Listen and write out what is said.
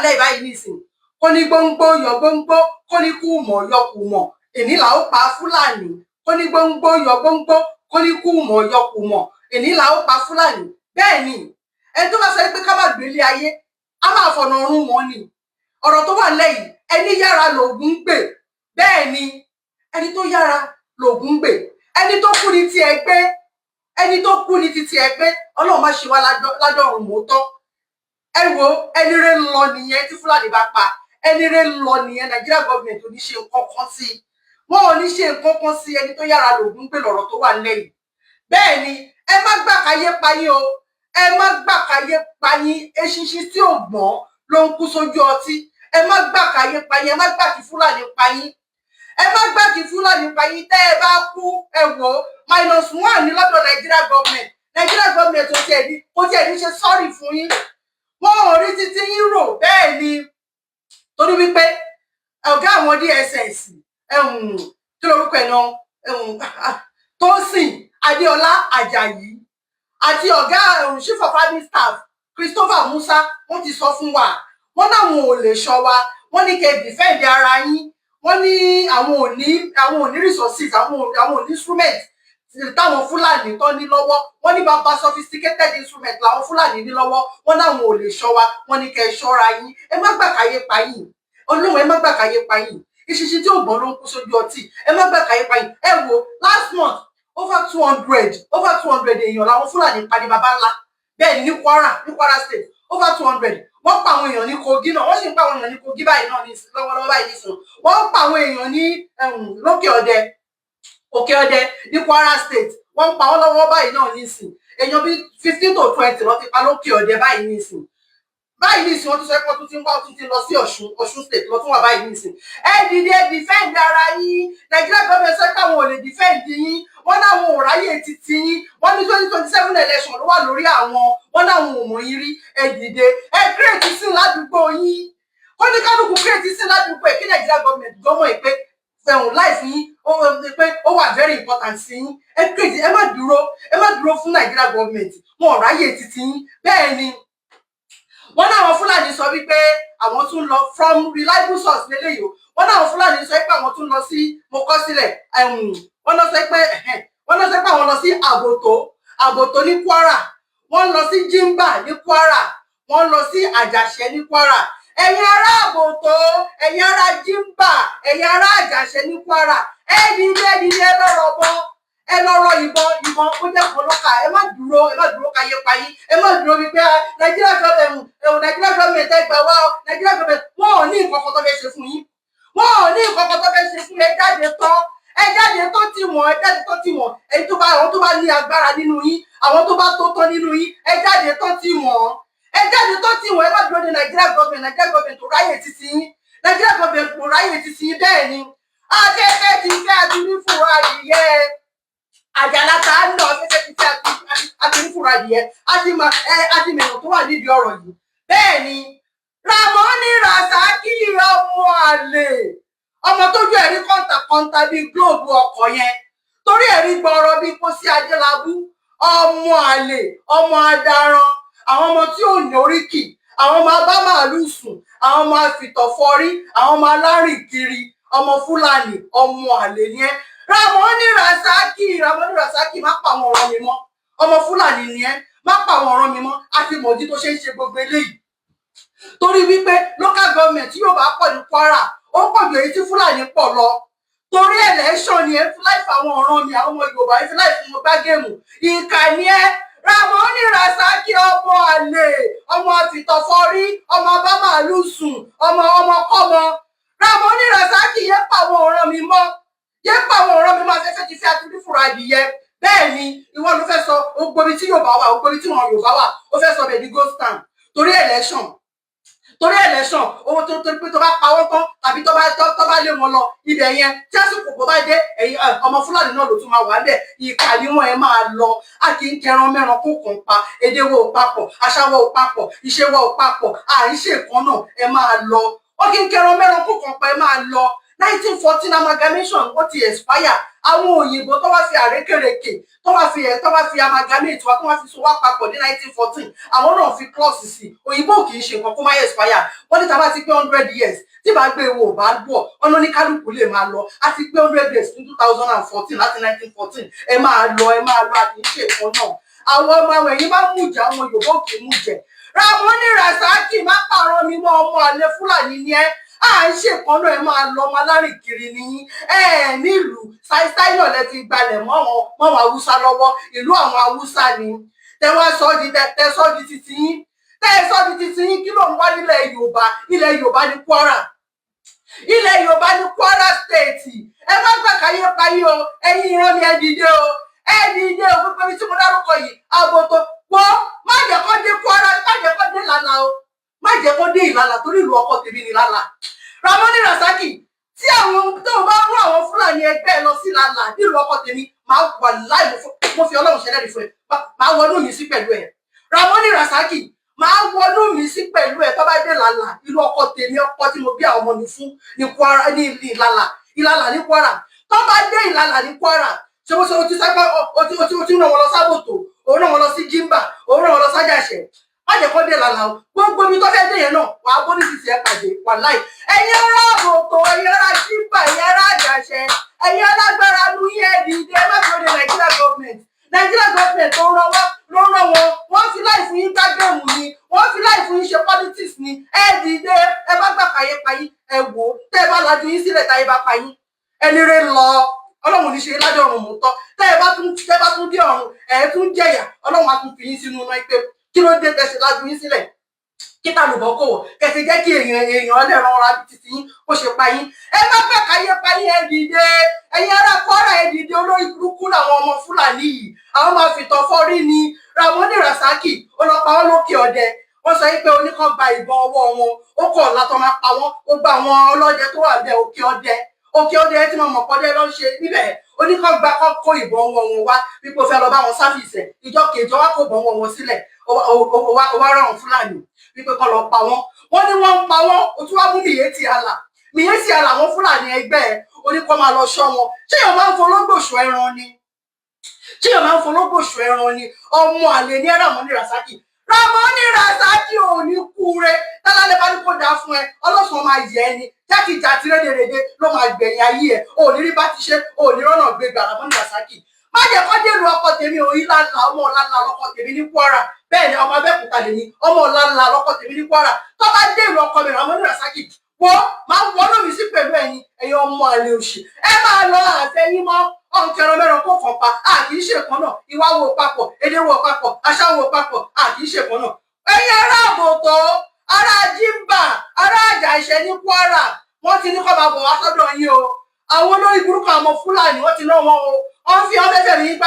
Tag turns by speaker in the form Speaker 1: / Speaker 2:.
Speaker 1: lẹ́yìn báyìí nísìn kó ní gbóngbó yọ gbóngbó kó ní kú mọ̀ yọ kù mọ̀ èní là ó pa Fúlàní kó ní gbóngbó yọ gbóngbó kó ní kú mọ̀ yọ kù mọ̀ èní là ó pa Fúlàní bẹ́ẹ̀ ni ẹni tó bá sọ pé ká má gbélé ayé a máa fọ̀nà ọ̀run mọ́ ni ọ̀rọ̀ tó wà lẹ́yìn ẹni yára lògùn gbè bẹ́ẹ̀ ni ẹni tó yára lògùn gbè ẹni tó kú ní tiẹ̀ gbé ẹni tó kú ní titi ẹ pé Ọlọ́run má ṣe wá ládọ̀run mọ́tọ́ ẹ wo ẹni rẹ ń lọ nìyẹn tí Fúlàní bá pa ẹni rẹ ń lọ nìyẹn Nàìjíríà gọọmenti ò ní ṣe nǹkan kan sí wọn ò ní ṣe nǹkan kan sí ẹni tó yára lògùn gbè lọ́rọ̀ tó wà lẹ́yìn bẹ́ẹ̀ ni ẹ má gbà káyé payín o ẹ má gbà káyé payín eṣinṣin tí ò gbọ́n ló ń kú sójú ọtí ẹ má gbà káyé payín ẹ má gbà kí Fúlàní payín ẹ má gbà kí Fúlàní payín tẹ́ ẹ bá kú ẹ wò -1 ní lọ́dọ̀ Nàìjíríà gọọmenti kò tiẹ̀ ní ṣe sọ́ọ̀rì fún yín wọn ò rí títí yín rò bẹ́ẹ̀ ni torí wípé ọ̀gá àwọn DSS kí lorúkọ ẹ̀ náà Tósìn Adéọlá Àjàyí àti ọ̀gá chief of army staff Christopher Musa wọ́n ti sọ fún wa wọ́n náwọn ò lè ṣọ́ wa wọ́n ní kẹ́ defend ara yín wọ́n ní àwọn ò ní resources àwọn ò ní instrument táwọn Fúlàní tó ní lọ́wọ́ wọ́n ní bàbá sophisticated instrument làwọn Fúlàní ní lọ́wọ́ wọ́n náwọn ò lè ṣọ́ wa wọ́n ní kẹ́ ṣọ́ra yín ẹ má gbà káyé pa yín Ọlọ́run ẹ má gbà káyé pa yín ìṣiṣi tí ò gbọ́n ló ń kú sójú ọtí ẹ má gbà káyé pa yín ẹ wo last month over 200 èèyàn làwọn Fúlàní pa ní baba ńlá bẹ́ẹ̀ ni ní Kwara state over 200 wọ́n pa àwọn èèyàn ní Kogi náà wọ́n sì ń pa àwọn èèyàn ní Kogi báyìí náà lọ́wọ́lọ́wọ́ báyìí nísìnyí wọ́n pa àwọn èèyàn ní Òkè Ọdẹ ní Kwara state wọ́n pa wọ́n lọ́wọ́ báyìí náà nísìnyí èèyàn bíi 15 to 20 ló ti pa lókè Ọdẹ báyìí nísìnyí wọ́n tún sọ pé tún ti ń wá tún ti lọ sí Ọ̀ṣun state lọ tún wà báyìí nísìnyí ẹ dìde defend ara yín Nàìjíríà gọọmenti sọ pé àwọn ò lè defend yín wọ́n náwọn ò ráyè títí yín wọ́n ní 2027 election ló wà lórí àwọn wọ́n náwọn ò mọ̀ yín rí ẹ dìde ẹ create sí ládùúgbò yín ó ní kálukú create sí ládùúgbò ẹ kí Nàìjíríà gọọmenti gbọmọ ẹ pé fẹ̀hùn láìfún yín pé ó wà very important sí yín ẹ create ẹ má dúró fún Nàìjíríà gọọmenti wọn ò ráyè títí yín bẹ́ẹ̀ ni wọ́n náwọn Fúlàní sọ wípé àwọn tún lọ from reliable source lélẹ́yìí o wọ́n náwọn Fúlàní sọ pé àwọn tún lọ sí mo kọ sílẹ̀ wọ́n lọ sọ pé àwọn lọ sí Àbòtó ní Kwara wọ́n lọ sí Jimba ní Kwara wọ́n lọ sí Àjàṣẹ́ ní Kwara ẹ̀yin ará Àbòtó ẹ̀yin ará Jimba ẹ̀yin ará Àjàṣẹ́ ní Kwara ẹ dìde lọ́rọ̀ bọ́ ẹ lọ́rọ̀ ìbọn ó jẹ́ kọlọ́kà ẹ má dúró káyé payín ẹ má dúró wípé Nàìjíríà gọọmenti ẹgbà wá Nàìjíríà gọọmenti wọn ò ní nǹkan kan tó fẹ́ ṣe fún yín ẹ jáde tán tì wọ́n èyí tó bá àwọn tó bá ní agbára nínú yín àwọn tó bá tó tán nínú yín ẹ jáde tán tì wọ́n ẹ má dúró de Nàìjíríà gọọmenti tó ráyè títí yín Nàìjíríà gọọmenti kò ráyè títí yín bẹ́ẹ̀ ni akẹ́kẹ́ ti fẹ́ àti ní fúra adìyẹ àjàlá tá a ń lọ akẹ́kẹ́ ti fẹ́ àti ní fúra adìyẹ adìmẹ̀yàn tó wà nídìí ọ̀rọ̀ yìí bẹ́ẹ̀ ni Ramoni Rasaki ọmọ àlè ọmọ tójú ẹ̀rí kọ́ńtà bíi gílóòbù ọkọ̀ yẹn torí ẹ̀rí gbọ́rọ̀ bíi Pósí Adélábù ọmọ àlè ọmọ adaran àwọn ọmọ tí ò ní oríkì àwọn ọmọ abá màálù sùn àwọn ọmọ afìtọ̀fọ́rí àwọn ọmọ alárìn kiri ọmọ Fúlàní ọmọ àlè ni ẹ Ramoni Rasaki má pa àwọn ọ̀rọ̀ mi mọ́ ọmọ Fúlàní ni ẹ má pa àwọn ọ̀rọ̀ mi mọ́ àti mọ̀dí tó ṣe ń ṣe gbogbo eléyìí torí wípé local government yóò bá pọ̀ ní Kwara ó pọ̀ ju èyí tí Fúlàní pọ̀ lọ torí election ni ẹ fi láì fa àwọn ọ̀ràn mi àwọn ọmọ Yorùbá ẹ fi láì fún wọn gbá géèmù ìkà ni ẹ Ramoni Rasaki ọmọ àlè ọmọ àfìtọ̀fọ́rí ọmọ bá màálù sùn ọmọ kọ́mọ Ramoni Rasaki yẹ pa àwọn ọ̀ràn mi mọ́ afẹ́fẹ́ ti fẹ́ àtúndí fúra adìyẹ bẹ́ẹ̀ ni ìwọ ló fẹ́ sọ ogbobi tí Yorùbá wà ogbobi tí wọn Yorùbá wà ó fẹ́ sọ bẹ́ẹ̀ di ghost town torí election owó tó pé tó bá pa wọ́n tán tàbí tó bá lé wọn lọ ibẹ̀ yẹn tí àsìkò kò bá dé ẹ̀yin ọmọ Fúlàní náà ló tún máa wà bẹ́ẹ̀ ìkà ni wọ́n ẹ máa lọ a kì í kẹran mẹ́ran kó kàn pa èdè wa ò papọ̀ àṣà wa ò papọ̀ ìṣe wa ò papọ̀ àìṣe kan náà ẹ máa lọ wọ́n kì í kẹran mẹ́ran kó kàn pa ẹ máa lọ 1914 amalgamation ó ti expire. Àwọn òyìnbó tó wá fi àrékèrèkè tó wá fi amalgamate wa tó wá fi so wá papọ̀ ní 1914 àwọn náà fi clause sí. Òyìnbó kì í ṣe nǹkan kó má expire. Wọ́n ní tá bá ti pé 100 years tí bá gbé wo bá bọ̀ ọ̀nà ní kálukú lè máa lọ. A ti pé 100 years ní 2014 láti 1914 ẹ máa lọ àti ṣe nǹkan náà. Àwọn ọmọ ẹ̀yìn bá mú jẹ àwọn Yorùbá kì í mú jẹ. Ramoni Rasaki má pààrọ̀ mi mọ́ ọmọ àlè Fúlàní ni ẹ́. À ń ṣèkan náà ẹ máa lọ ọmọ alárìn kiri nìyí. Nílùú ṣáìṣáì náà lẹ fi gbalẹ̀ mọ́ àwọn Haúsá lọ́wọ́. Ìlú àwọn Haúsá ni. Tẹ sọ́ di titi yín. Tẹ sọ́ di titi yín kí ló ń wá nílẹ̀ Yorùbá? Ilẹ̀ Yorùbá ní Kwara. Ilẹ̀ Yorùbá ní Kwara State. Ẹ má gbà káyé o. Ẹ̀yin ìran mi ẹ dìde o. Ẹ dìde o. Gbogbo ibi tí mo dárúkọ yìí àbòtò wọ́n má jẹ́ kó dé Kwara, má jẹ́ kó dé Ìlàlà o. Má jẹ́ kó dé Ìlàlà torí ìlú ọkọ tèmi ní Ìlàlà. Ramoni Rasaki tí àwọn tó bá rú àwọn Fúlàní ẹgbẹ́ lọ sí Ìlàlà nílùú ọkọ tèmi máa wà láì mo fi Ọlọ́run ṣẹlẹ́rìí fún ẹ máa wọnú mi sí pẹ̀lú ẹ. Ramoni Rasaki máa wọnú mi sí pẹ̀lú ẹ tó bá dé Ìlàlà ìlú ọkọ tèmi ọkọ tí mo bí àwọn ọmọ mi fún ní Kwara ní Ìlàlà ní Kwara. Tó bá dé Ìlàlà ní Kwara ṣe mo ti sábà o ti ràn wọn lọ sábòtò òun ràn wọn lọ sí Jimba òun ràn wọn lọ sájàṣẹ. Má jẹ́ kó dé Ìlàlà o. Gbogbo ibi tó fẹ́ dé yẹn náà wàá bó ní títì ẹ pàdé wàláì. Ẹ̀yin ará àbòtò ẹ̀yin ará Jimba ẹ̀yin ará àjàṣẹ ẹ̀yin alágbára nu yẹn dìde má fi òde Nigeria government tó ràn wọ́n fi láì fún yín gbàgbẹ́mù ni wọ́n fi láì fún yín ṣe politics ni. Ẹ dìde ẹ bá gbà káyé payín ẹ wò ó tẹ́ ẹ bá lajú yín sílẹ̀ táyé bá payín ẹni rẹ lọ. Ọlọ́run ní ṣe lájọ ọ̀run mú tọ́ tẹ́ ẹ bá tún dé ọ̀run ẹ̀ tún jẹ̀yà Ọlọ́run á tún fi yín sínú iná pé kí ló dé tẹ́ ṣe lájú yín sílẹ̀ kí tàlùbọ̀ kò wọ̀ kẹsì jẹ́ kí èèyàn ọlẹ́ran ọ̀rọ̀ àbí títí yín ó ṣe pa yín. Ẹ má fẹ́ káyé payín ẹ dìde ẹ̀yin ará Kwara ẹ dìde olórí burúkú làwọn ọmọ Fúlàní yìí àwọn máa fìtọ̀ fọ́rí ni. Ramoni Rasaki ọlọ́pàá wọn lókè ọdẹ wọ́n sọ pé oníkan gba ìbọn ọwọ́ wọn ó kọ̀ látọ̀ máa pa wọ́n ó gba àwọn ọlọ́dẹ tó wà bẹ́ẹ̀ òkè ọdẹ tí mo mọ̀ kọ́dẹ ló ń ṣe níbẹ̀ oníkan gba kó ìbọn ọwọ́ wọn wá wípé ó fẹ́ lọ bá wọn sáfìsẹ̀ ìjọ kejì wá kó ìbọn ọwọ́ wọn sílẹ̀ ó wá rán wọn Fúlàní wípé kọ́ lọ pa wọ́n. Wọ́n ní wọ́n ń pa wọ́n ó tún wá mú Miyetti Allah àwọn Fúlàní ẹgbẹ́ ẹ̀ oníkan máa lọ ṣọ́ wọn. Ṣé èèyàn máa ń fológbòṣù ẹran ni? Ọmọ àlè ní Ramoni Rasaki. Ramoni Rasaki ò ní kú re tálálẹ́ bá ní kó dáa fún ẹ ọlọ́sùn máa yẹ ẹ ni jákèjádì rédèrèdè ló máa gbẹ̀yìn ayé ẹ ò ní rí bá ti ṣe ò ní rọ́nà gbégbá Ramoni Rasaki. Má jẹ́ kó dèrò ọkọ tèmi ò Ìlàlà ọmọ Ìlàlà lọkọ tèmi ní Kwara bẹ́ẹ̀ ni ọmọ Abẹ́òkúta lè ní ọmọ Ìlàlà lọkọ tèmi ní Kwara. Tó bá dèrò ọkọ mi Ramoni Rasaki wọ́n máa wọnú mi sí pẹ̀lú ẹ̀yin ọmọ àlè òṣì ẹ máa lọ àfẹ́yìn mọ́ ọ̀nkẹ́rọ mẹ́rin kó kàn pa kì í ṣe kan náà ìwà wo papọ̀ èdè wo papọ̀ àṣà wo papọ̀ kì í ṣe kan náà. Ẹ̀yin ará àbòtò ará Jimba ará àjàṣẹ ní Kwara wọ́n ti ní kọ́ máa bọ̀ wá sọ́dọ̀ yín o. Àwọn olórí burúkú àwọn Fúlàní wọ́n ti ná wọn o wọ́n fi ọ́n fẹ́fẹ́ mi